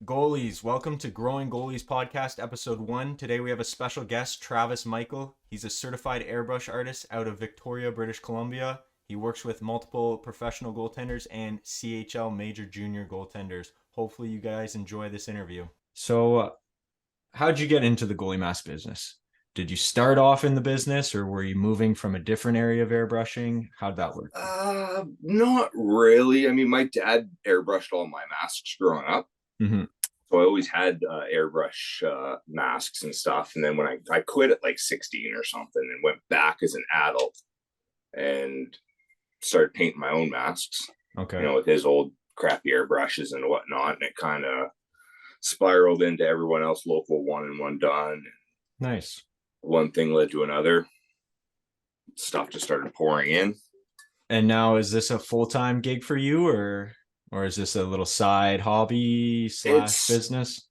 Goalies, welcome to Growing Goalies Podcast, Episode 1. Today we have a special guest, Travis Michael. He's a certified airbrush artist out of Victoria, British Columbia. He works with multiple professional goaltenders and CHL major junior goaltenders. Hopefully you guys enjoy this interview. So, how'd you get into the goalie mask business? Did you start off in the business or were you moving from a different area of airbrushing? How'd that work? Not really. I mean, my dad airbrushed all my masks growing up. Mm-hmm. So I always had airbrush masks and stuff. And then when I quit at like 16 or something and went back as an adult and started painting my own masks, Okay. with his old crappy airbrushes and whatnot. And it kind of spiraled into everyone else local, one and one done. Nice. One thing led to another. Stuff just started pouring in. And now is this a full-time gig for you or is this a little side hobby / business?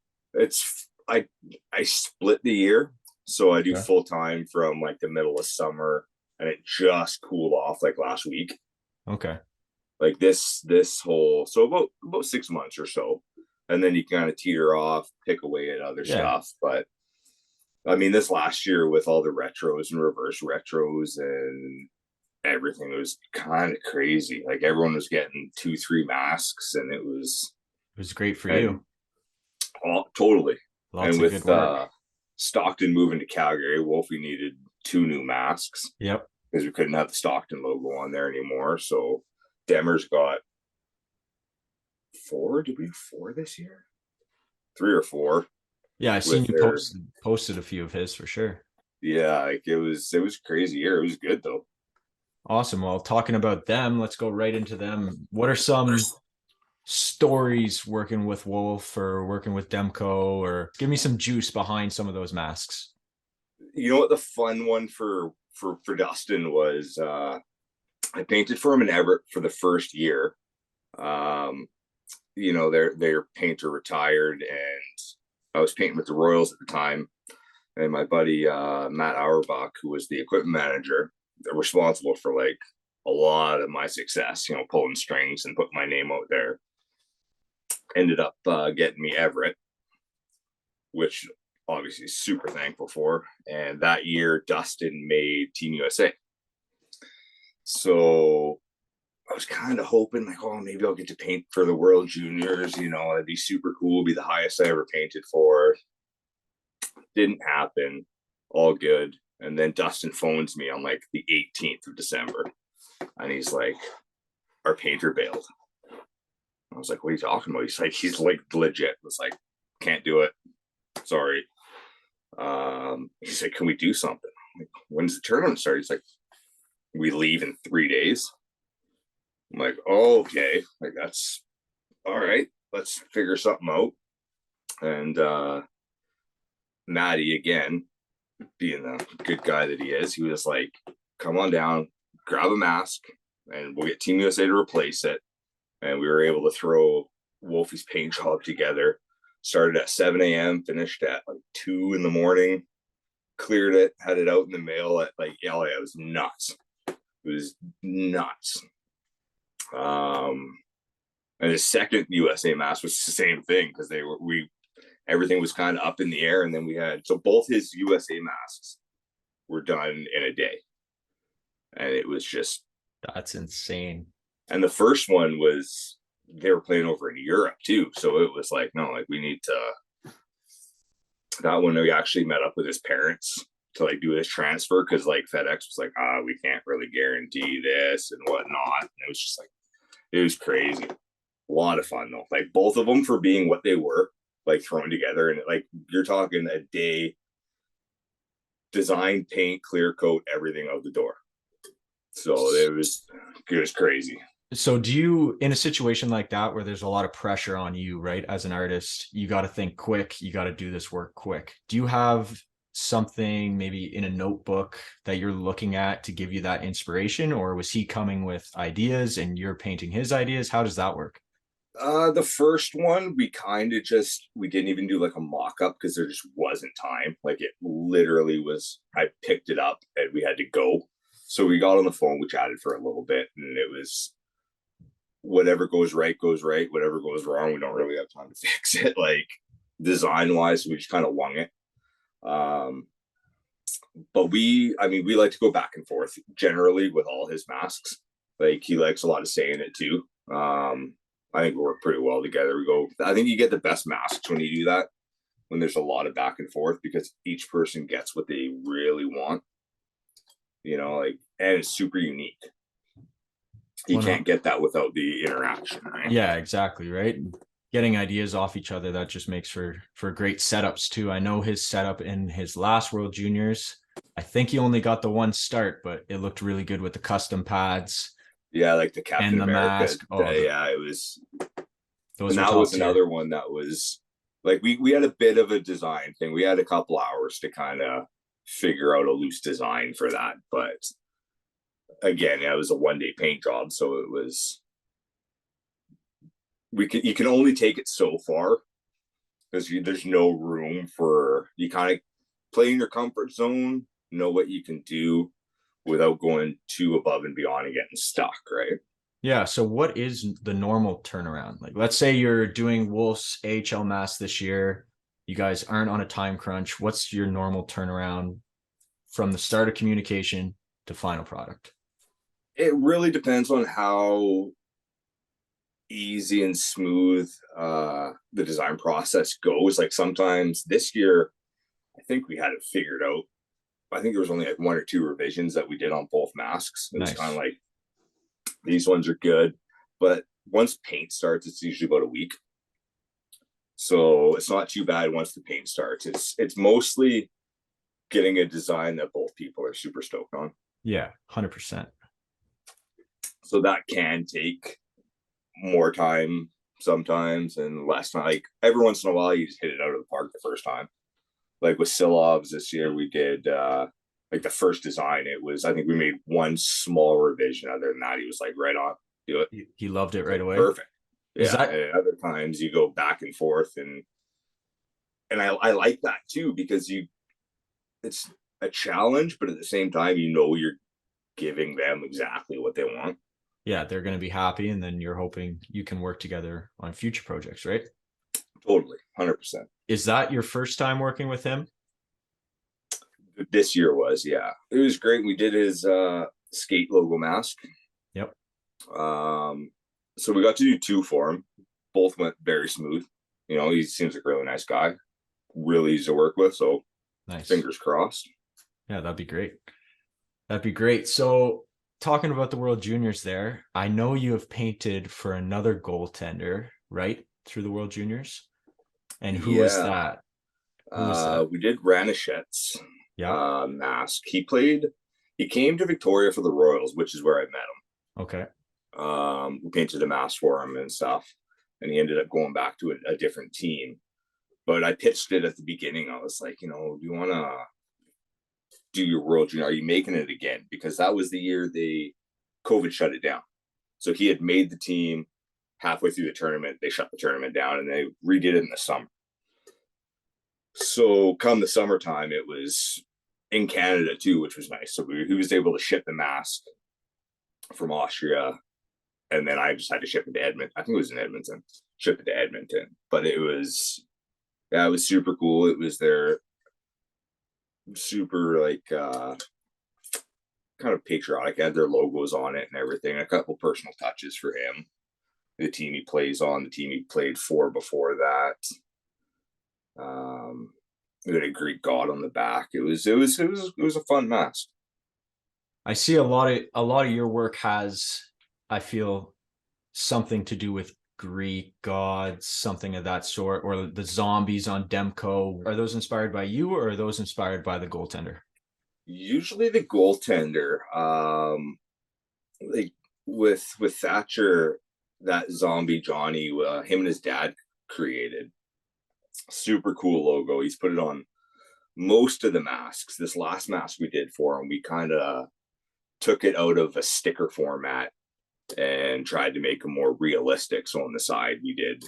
I split the year. So I do Okay. full time from like the middle of summer, and it just cooled off like last week. Okay. Like this whole, so about 6 months or so. And then you kind of teeter off, pick away at other stuff. But I mean, this last year with all the retros and reverse retros and everything, it was kind of crazy. Like everyone was getting 2-3 masks, and it was great for you. Totally. Lots And of with good work. Stockton moving to Calgary, Wolfie needed 2 new masks Yep. because we couldn't have the Stockton logo on there anymore. So Demers got 4. Did we have 4 this year? 3 or 4. Yeah, I seen you posted a few of his for sure. Yeah, like it was a crazy year. It was good though. Awesome. Well, talking about them, let's go right into them. What are some stories working with Wolf or working with Demko, or give me some juice behind some of those masks? You know what the fun one for Dustin was? I painted for him in Everett for the first year. Their painter retired, and I was painting with the Royals at the time. And my buddy Matt Auerbach, who was the equipment manager, responsible for like a lot of my success, pulling strings and putting my name out there, ended up getting me Everett, which obviously super thankful for. And that year, Dustin made Team USA. So I was kind of hoping, like, oh, maybe I'll get to paint for the World Juniors. It'd be super cool. Be the highest I ever painted for. Didn't happen. All good. And then Dustin phones me on like the 18th of December. And he's like, our painter bailed. I was like, what are you talking about? He's like legit. I was like, can't do it. Sorry. He's like, can we do something? I'm like, when's the tournament start? He's like, we leave in 3 days. I'm like, oh, okay. Like, that's all right. Let's figure something out. And Maddie, again, being the good guy that he is, he was like, come on down, grab a mask, and we'll get Team USA to replace it. And we were able to throw Wolfie's paint job together. Started at 7 a.m., finished at like 2 in the morning, cleared it, had it out in the mail at like, yeah, it was nuts. It was nuts. And his second USA mask was the same thing because everything was kind of up in the air. And then so both his USA masks were done in a day. And it was just, that's insane. And the first one was, they were playing over in Europe too. So it was like, no, like we need to, that one we actually met up with his parents to like do his transfer. Cause like FedEx was like, we can't really guarantee this and whatnot. And it was just like, it was crazy. A lot of fun though. Like both of them for being what they were, like thrown together. And like, you're talking a day, design, paint, clear coat, everything out the door. So it was crazy. So do you, in a situation like that where there's a lot of pressure on you, right, as an artist, you got to think quick, you got to do this work quick. Do you have something maybe in a notebook that you're looking at to give you that inspiration, or was he coming with ideas and you're painting his ideas? How does that work? The first one, we didn't even do like a mock-up because there just wasn't time. Like it literally was, I picked it up and we had to go. So we got on the phone, we chatted for a little bit, and it was whatever goes right, whatever goes wrong, we don't really have time to fix it, like design wise. We just kind of wung it. But we like to go back and forth generally with all his masks. Like he likes a lot of saying it too. I think we work pretty well together. I think you get the best masks when you do that, when there's a lot of back and forth, because each person gets what they really want, like, and it's super unique. You can't get that without the interaction, right? Yeah, exactly. Right. Getting ideas off each other, that just makes for great setups too. I know his setup in his last World Juniors, I think he only got the one start, but it looked really good with the custom pads. Yeah, like the Captain and the America. mask. Yeah, it was. Those and that was another one that was like we had a bit of a design thing. We had a couple hours to kind of figure out a loose design for that, but again, it was a 1-day paint job, so it was. You can only take it so far, because there's no room for, you kind of play in your comfort zone, know what you can do without going too above and beyond and getting stuck, right? Yeah. So what is the normal turnaround? Like, let's say you're doing Wolves AHL Mass this year. You guys aren't on a time crunch. What's your normal turnaround from the start of communication to final product? It really depends on how easy and smooth the design process goes. Like sometimes this year, I think we had it figured out. I think there was only like 1 or 2 revisions that we did on both masks. It was kind of like, these ones are good, but once paint starts, it's usually about a week. So it's not too bad once the paint starts. It's mostly getting a design that both people are super stoked on. Yeah, 100%. So that can take more time sometimes and less time. Like every once in a while, you just hit it out of the park the first time. Like with Silovs this year, we did like the first design. It was, I think we made one small revision. Other than that, he was like, right on, do it. He loved it right away. Perfect. Yeah. And other times you go back and forth, and I like that too, because it's a challenge, but at the same time, you're giving them exactly what they want. Yeah, they're going to be happy, and then you're hoping you can work together on future projects, right? Totally, 100%. Is that your first time working with him? This year was, yeah. It was great. We did his skate logo mask. Yep. So we got to do 2 for him. Both went very smooth. He seems like a really nice guy. Really easy to work with, so nice. Fingers crossed. Yeah, that'd be great. That'd be great. So talking about the World Juniors there, I know you have painted for another goaltender, right? Through the World Juniors. And who was that? We did Ranichet's mask. He came to Victoria for the Royals, which is where I met him. Okay. We painted a mask for him and stuff, and he ended up going back to a different team. But I pitched it at the beginning. I was like, do you want to do your World Junior? Are you making it again? Because that was the year COVID shut it down. So he had made the team. Halfway through the tournament, they shut the tournament down, and they redid it in the summer. So come the summertime, it was in Canada too, which was nice. So he was able to ship the mask from Austria, and then I just had to ship it to Edmonton. I think it was in Edmonton. Ship it to Edmonton, but it was super cool. It was their super like kind of patriotic. It had their logos on it and everything. A couple personal touches for him. The team he plays on, the team he played for before that. We had a Greek god on the back. It was a fun mask. I see a lot of your work has, I feel, something to do with Greek gods, something of that sort, or the zombies on Demko. Are those inspired by you, or are those inspired by the goaltender? Usually the goaltender. Like with Thatcher, that zombie Johnny, him and his dad created. Super cool logo. He's put it on most of the masks. This last mask we did for him, we kind of took it out of a sticker format and tried to make him more realistic. So on the side, we did,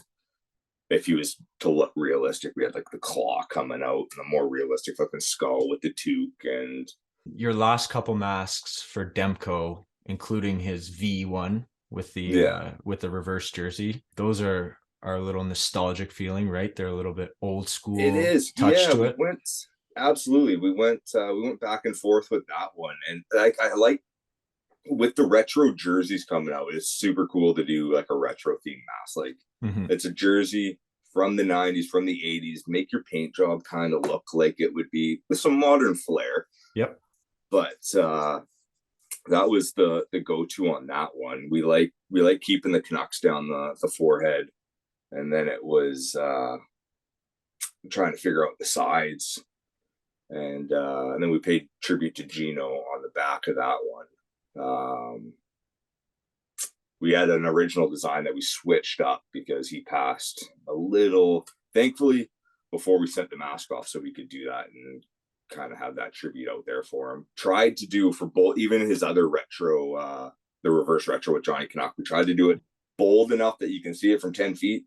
if he was to look realistic, we had like the claw coming out and a more realistic looking skull with the toque. And your last couple masks for Demko, including his V one, with the Yeah, reverse jersey. Those are a little nostalgic feeling, right? They're a little bit old it school is. touch Yeah, to we it. went absolutely. We went back and forth with that one, and I like with the retro jerseys coming out. It's super cool to do like a retro theme mask. Like Hmm. it's a jersey from the 90s, from the 80s. Make your paint job kind of look like it would be with some modern flair. Yep. But that was the go-to on that one. We like keeping the Canucks down the forehead, and then it was trying to figure out the sides, and then we paid tribute to Gino on the back of that one. We had an original design that we switched up because he passed a little, thankfully, before we sent the mask off, so we could do that and kind of have that tribute out there for him. Tried to do for both, even his other retro, the reverse retro with Johnny Canuck. We tried to do it bold enough that you can see it from 10 feet,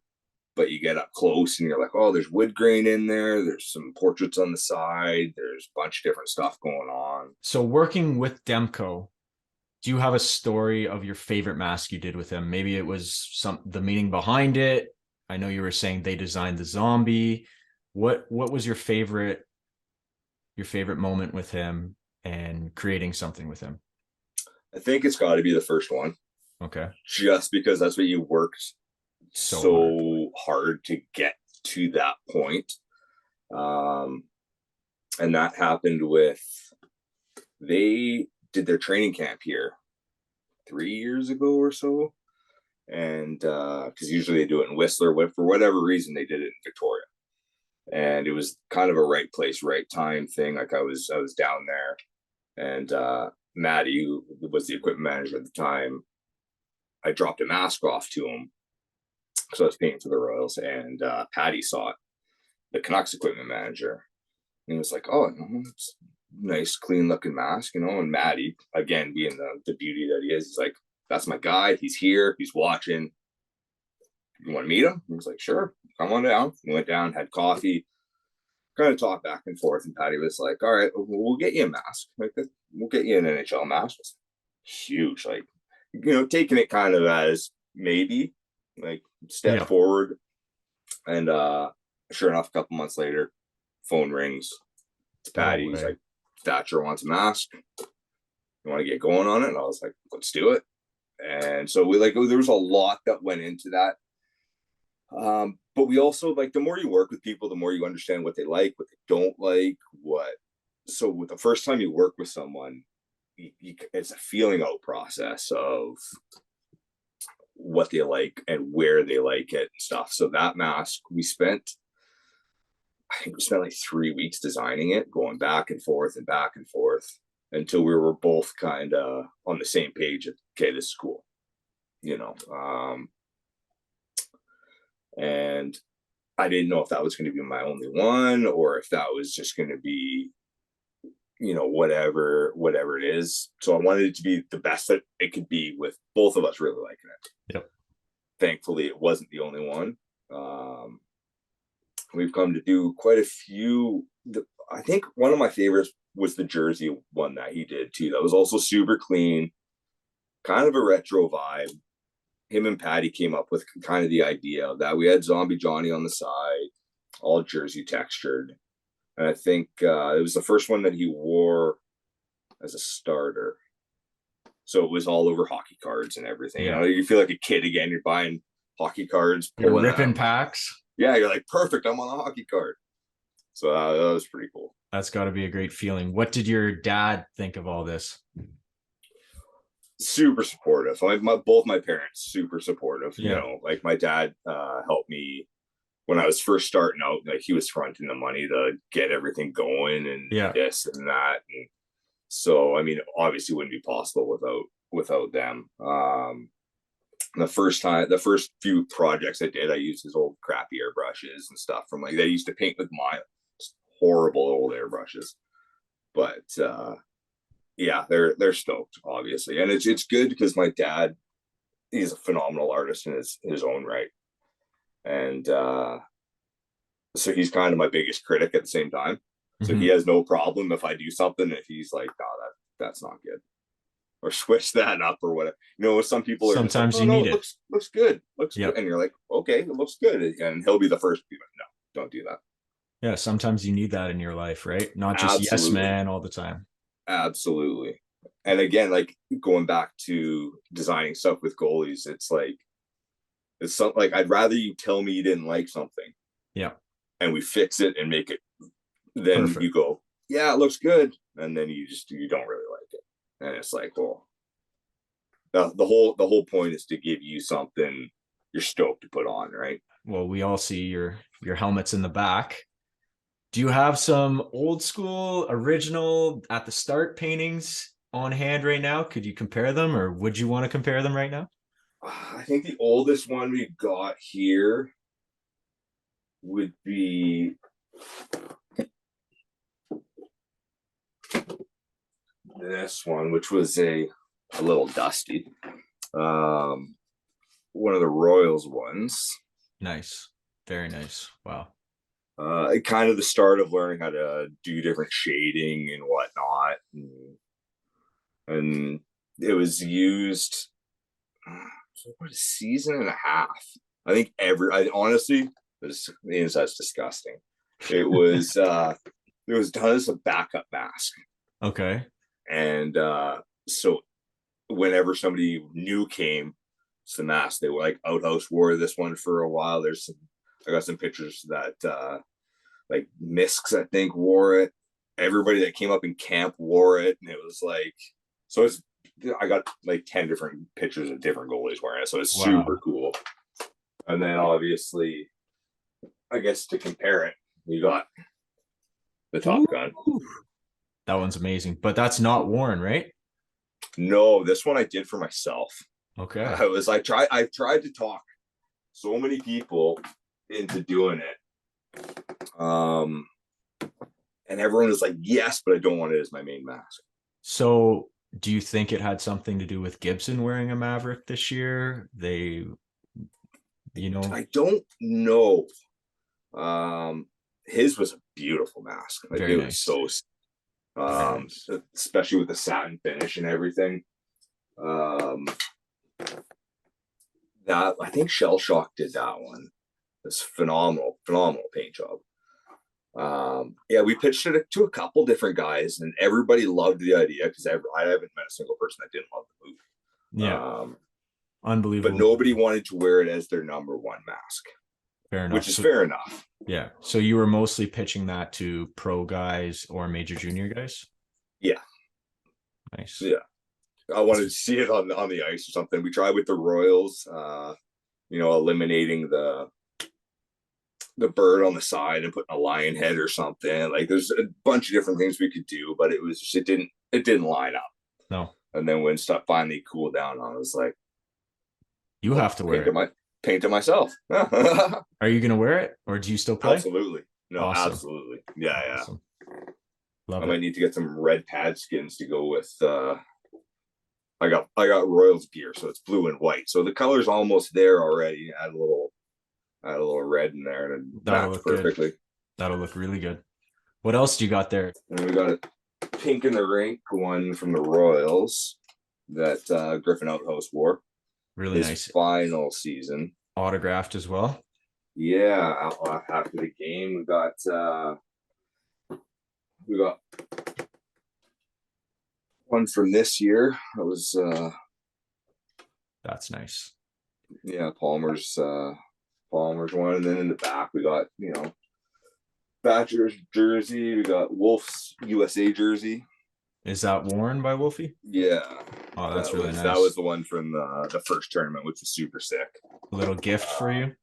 but you get up close and you're like, oh, there's wood grain in there. There's some portraits on the side. There's a bunch of different stuff going on. So working with Demko, do you have a story of your favorite mask you did with him? Maybe it was the meaning behind it. I know you were saying they designed the zombie. What was your favorite moment with him and creating something with him? I think it's got to be the first one, Okay. just because that's what you worked So hard to get to that point. And that happened with, they did their training camp here 3 years ago or so. And because usually they do it in Whistler, but for whatever reason, they did it in Victoria. And it was kind of a right place, right time thing. Like I was down there, and Maddie, who was the equipment manager at the time, I dropped a mask off to him. So I was painting for the Royals, and Patty saw it, the Canucks equipment manager. And he was like, oh, it's nice, clean looking mask, And Maddie, again, being the beauty that he is, he's like, that's my guy. He's here. He's watching. You want to meet him? He was like, sure, come on down. We went down, had coffee, kind of talked back and forth. And Patty was like, all right, we'll get you a mask. Like, we'll get you an NHL mask. It's huge. Like, taking it kind of as maybe like step forward. And sure enough, a couple months later, phone rings. It's Patty. He's like, Thatcher wants a mask. You want to get going on it? And I was like, let's do it. And so there was a lot that went into that. But we also, like, the more you work with people, the more you understand what they like, what they don't like, so with the first time you work with someone, it's a feeling out process of what they like and where they like it and stuff. So that mask, I think we spent like 3 weeks designing it, going back and forth until we were both kind of on the same page of, okay, this is cool, and I didn't know if that was going to be my only one or if that was just going to be, whatever it is. So I wanted it to be the best that it could be, with both of us really liking it. Yep. Thankfully, it wasn't the only one. We've come to do quite a few. I think one of my favorites was the jersey one that he did too. That was also super clean, kind of a retro vibe. Him and Patty came up with kind of the idea of that. We had Zombie Johnny on the side, all jersey textured. And I think it was the first one that he wore as a starter. So it was all over hockey cards and everything. Yeah. You feel like a kid again. You're buying hockey cards. You're ripping packs. Yeah, you're like, perfect, I'm on a hockey card. So that was pretty cool. That's got to be a great feeling. What did your dad think of all this? Super supportive. Both my parents super supportive. Yeah. Like my dad helped me when I was first starting out. Like he was fronting the money to get everything going and this and that. And so I mean, obviously, wouldn't be possible without them. The first few projects I did, I used his old crappy airbrushes and stuff from like they used to paint with my horrible old airbrushes. But yeah, they're stoked, obviously, and it's good because my dad, he's a phenomenal artist in his own right, and so he's kind of my biggest critic at the same time. So he has no problem if I do something if he's like, oh, that's not good. or switch that up or whatever. You know, some people are just like, Sometimes oh you no, need it it. looks good, looks Yep. good, and you're like, okay, it looks good, and he'll be the first to be like, no, don't do that. Yeah, sometimes you need that in your life, right? Not just yes Absolutely, man all the time. absolutely. And again, like going back to designing stuff with goalies, it's like it's something like I'd rather you tell me you didn't like something Yeah, and we fix it and make it, then perfect. you go, yeah, it looks good, and then you don't really like it, and it's like, well, the whole point is to give you something you're stoked to put on, right? Well, we all see your helmets in the back. Do you have some old school, original at the start paintings on hand right now? Could you compare them, or would you want to compare them right now? I think the oldest one we got here would be this one, which was a little dusty. Um, one of the Royals ones. Nice, very nice. Wow. Kind of the start of learning how to do different shading and whatnot, and it was used what, a season and a half. I think I honestly, the inside's disgusting. It was it was done as a backup mask, Okay. and so whenever somebody new came, it's the mask. They were like Outhouse wore this one for a while. I got some pictures that like Misks, I think, wore it. Everybody that came up in camp wore it, and it was like, so it's, I got like 10 different pictures of different goalies wearing it, so it's super Wow. cool. And then obviously, I guess to compare it, you got the Top Gun. Ooh, that one's amazing, but that's not worn, right? No, this one I did for myself. Okay. I've tried to talk so many people into doing it. And everyone was like, yes, but I don't want it as my main mask. So, do you think it had something to do with Gibson wearing a Maverick this year? They, you know, I don't know. Um, his was a beautiful mask. Like very it was nice. so, Very nice. especially with the satin finish and everything. Um, that I think Shell Shock did that one. It's phenomenal, phenomenal paint job. Yeah, we pitched it to a couple different guys, and everybody loved the idea because I haven't met a single person that didn't love the movie. Yeah, But unbelievable. nobody wanted to wear it as their number one mask, Fair which enough. is So, fair enough. yeah. So you were mostly pitching that to pro guys or major junior guys? Yeah, Nice. yeah. I wanted to see it on the ice or something. We tried with the Royals, eliminating the bird on the side and putting a lion head or something. Like there's a bunch of different things we could do, but it was just it didn't line up. No, And then when stuff finally cooled down, I was like, you well, have to wear it. paint it myself. Are you going to wear it or do you still play? Absolutely. No, Awesome. absolutely. Yeah, yeah. Awesome. Love I might it. need to get some red pad skins to go with I got Royals gear, so it's blue and white. So the color's almost there already. Add a little red in there and it That'll match look good. perfectly. That'll look really good. What else do you got there? And we got a pink in the rink one from the Royals that Griffin Outhouse wore Really his nice. final season. Autographed as well. Yeah, after the game, we got one from this year. It was That's nice. yeah, Palmer's one, and then in the back we got Thatcher's jersey. We got Wolf's USA jersey. Is that worn by Wolfie? Yeah, Oh, that's really nice. That was the one from the first tournament, which was super sick. A little gift for you.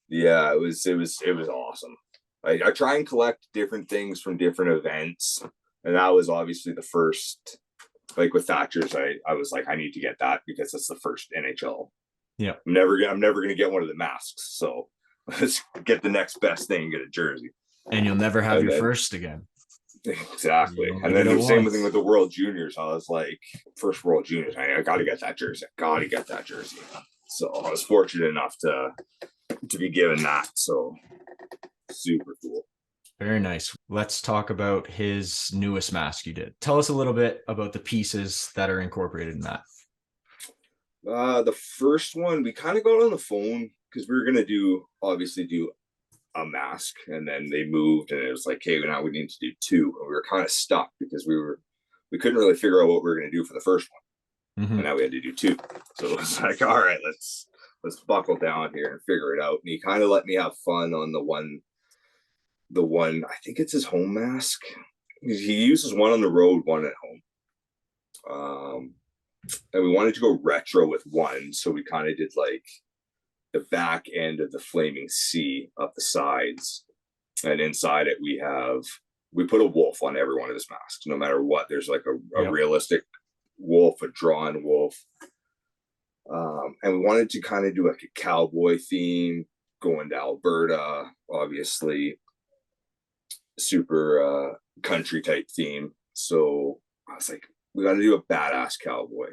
Yeah, it was awesome. I try and collect different things from different events, and that was obviously the first. Like with Thatcher's, I was like, I need to get that because it's the first NHL. Yeah. I'm never gonna get one of the masks, so let's get the next best thing and get a jersey. And you'll never have your first again. Exactly. And then the same thing with the World Juniors. I was like, first World Juniors, I gotta get that jersey. So I was fortunate enough to be given that. So super cool. Very nice. let's talk about his newest mask you did. Tell us a little bit about the pieces that are incorporated in that. The first one we kind of got on the phone because we were gonna obviously do a mask, and then they moved, and it was like, hey, now we need to do two, and we were kind of stuck because we couldn't really figure out what we were gonna do for the first one, Mm-hmm. and now we had to do two. So it was like, all right, let's buckle down here and figure it out. And he kind of let me have fun on the one I think it's his home mask. He uses one on the road, one at home. And we wanted to go retro with one, so we kind of did like the back end of the flaming C up the sides, and inside it we put a wolf on every one of his masks, no matter what. There's like a realistic wolf, a drawn wolf, and we wanted to kind of do like a cowboy theme, going to Alberta, obviously super country type theme. So I was like, we got to do a badass cowboy.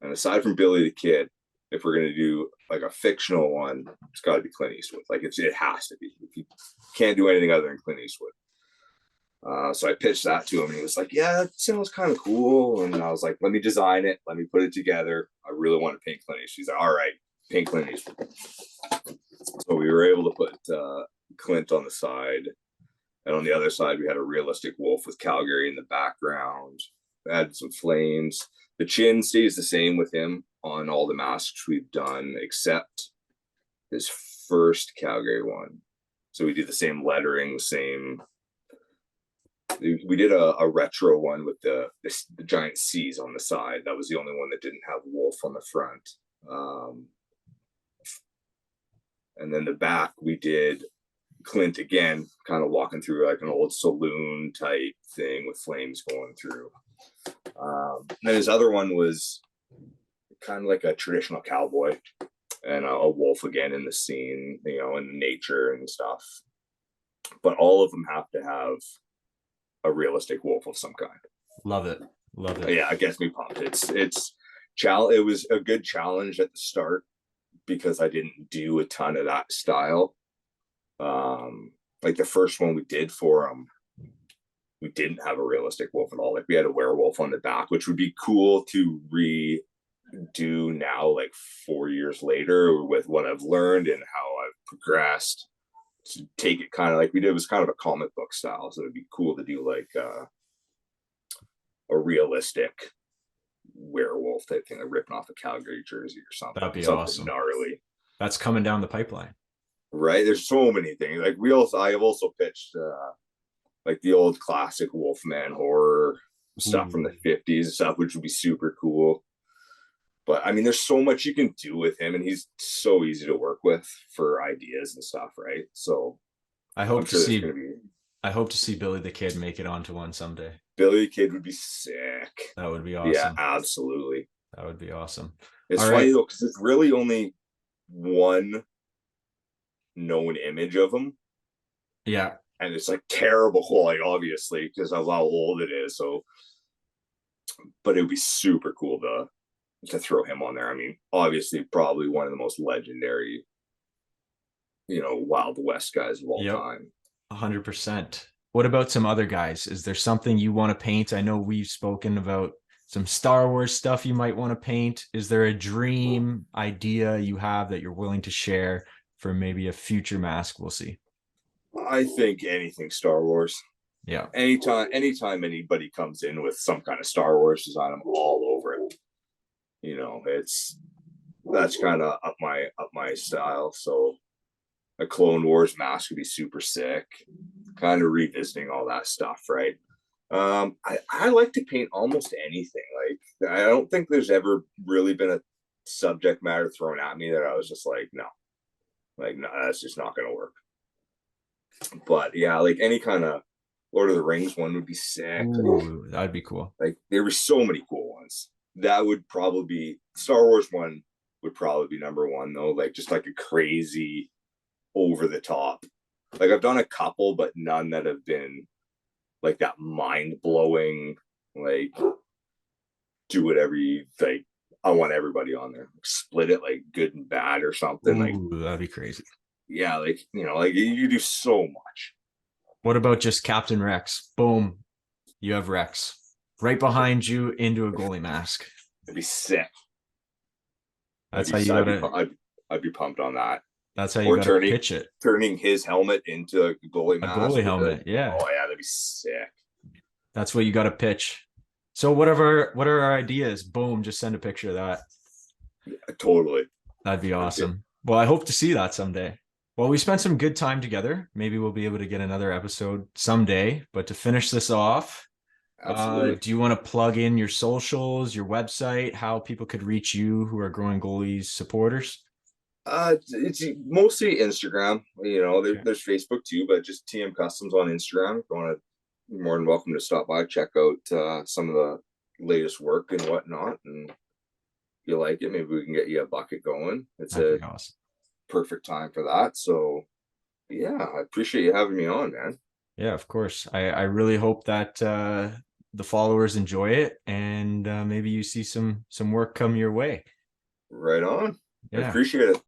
And aside from Billy the Kid, if we're gonna do like a fictional one, it's got to be Clint Eastwood. Like it has to be. You can't do anything other than Clint Eastwood. So I pitched that to him, and he was like, "Yeah, that sounds kind of cool." And I was like, "Let me design it. Let me put it together. I really want to paint Clint Eastwood." He's like, "All right, paint Clint Eastwood." So we were able to put Clint on the side, and on the other side we had a realistic wolf with Calgary in the background. Added some flames. The chin stays the same with him on all the masks we've done, except his first Calgary one. So we did the same lettering, we did a retro one with the giant C's on the side. That was the only one that didn't have wolf on the front. And then the back, we did Clint again, kind of walking through like an old saloon type thing with flames going through. And his other one was kind of like a traditional cowboy, and a wolf again in the scene, in nature and stuff. But all of them have to have a realistic wolf of some kind. Love it. Yeah, it gets me pumped. It was a good challenge at the start because I didn't do a ton of that style. Like the first one we did for him, we didn't have a realistic wolf at all. Like we had a werewolf on the back, which would be cool to redo now, like 4 years later, with what I've learned and how I've progressed, to take it kind of like we did. It was kind of a comic book style, so it'd be cool to do like a realistic werewolf type thing, like ripping off a Calgary jersey or something. That'd be something awesome. Gnarly. That's coming down the pipeline. Right? There's so many things. Like I have also pitched like the old classic Wolfman horror stuff from the 50s stuff, which would be super cool. But I mean, there's so much you can do with him, and he's so easy to work with for ideas and stuff, right? So I hope to see Billy the Kid make it onto one someday. Billy the Kid would be sick. That would be awesome. Yeah, absolutely. That would be awesome. It's funny though, because it's really only one known image of him. Yeah. And it's like terrible quality, obviously, because of how old it is. So, but it would be super cool to throw him on there. I mean, obviously, probably one of the most legendary, Wild West guys of all time. 100%. What about some other guys? Is there something you want to paint? I know we've spoken about some Star Wars stuff you might want to paint. Is there a dream idea you have that you're willing to share for maybe a future mask? We'll see. I think anything Star Wars. Yeah. Anytime anybody comes in with some kind of Star Wars design, I'm all over it. That's kind of up my style. So a Clone Wars mask would be super sick. Kind of revisiting all that stuff, right? I like to paint almost anything. Like I don't think there's ever really been a subject matter thrown at me that I was just like, no, that's just not gonna work. But yeah, like any kind of Lord of the Rings one would be sick. Ooh, that'd be cool. Like there were so many cool ones. That would probably be Star Wars one would probably be number one though. Like just like a crazy over the top. Like I've done a couple, but none that have been like that mind blowing, like do whatever you like. I want everybody on there. Split it like good and bad or something. Ooh, like that'd be crazy. Yeah, like like you do so much. What about just Captain Rex? Boom. You have Rex right behind you into a goalie mask. It'd be sick. That's how you gotta. I'd be pumped on that. That's how you Or gotta pitch it. turning his helmet into a goalie mask. A goalie helmet, yeah. Oh yeah, that'd be sick. That's what you gotta pitch. So what are our ideas? Boom, just send a picture of that. Yeah, totally. That'd be awesome. Well, I hope to see that someday. Well, we spent some good time together. Maybe we'll be able to get another episode someday. But to finish this off, do you want to plug in your socials, your website, how people could reach you who are Growing Goalies supporters? It's mostly Instagram. There's Facebook too, but just TM Customs on Instagram. If you want to, you're more than welcome to stop by, check out some of the latest work and whatnot. And if you like it, maybe we can get you a bucket going. That'd be awesome. Perfect time for that. So yeah, I appreciate you having me on, man. Yeah, of course. I really hope that the followers enjoy it, and maybe you see some work come your way. Right on. Yeah. I appreciate it.